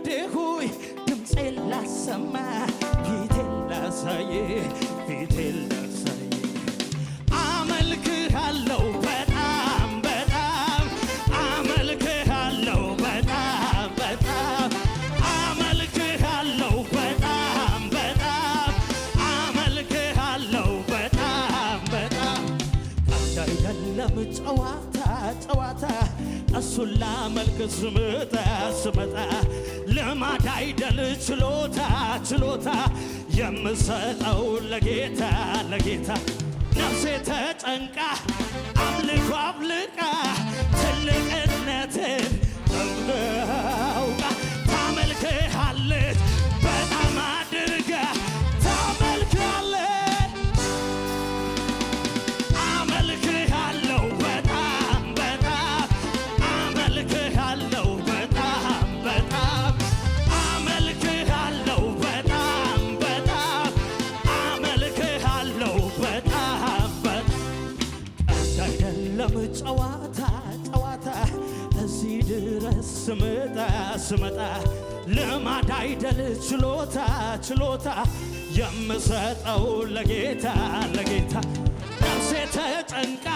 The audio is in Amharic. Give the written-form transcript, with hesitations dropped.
ውዴ ሆይ ድምፄን ላሰማ ፊቴን ላሳይ ፊቴን ላሳይ አመልክሃለሁ በጣም በጣም አመልክሃለሁ በጣም በጣም አመልክሃለሁ በጣም በጣም አመልክሃለሁ በጣም በጣም ቀልድ አይደለም ጨዋታ ጨዋታ እሱን ላመልክ ስመጣ ልማድ አይደል ችሎታ ችሎታ የምሰጠው ለጌታ ለጌታ ነፍሴ ተጨንቃ አምልኮ አምልቃ ትልቅነትን አውቃ ታመልክሃለች በጣም አድርጋ ታመልክሃለች አመልክሃለሁ በጣም በጣም አመልክሃለሁ በጣም በጣም አመልክሃለሁ በጣም በጣም አመልክሃለሁ በጣም ቀልድ አይደለም ጨዋታ ጨዋታ እዚህ ድረስ ስመጣ ልማድ አይደል ችሎታ ችሎታ የምሰጠው ለጌታ ለጌታ ነፍሴ ተጨንቃ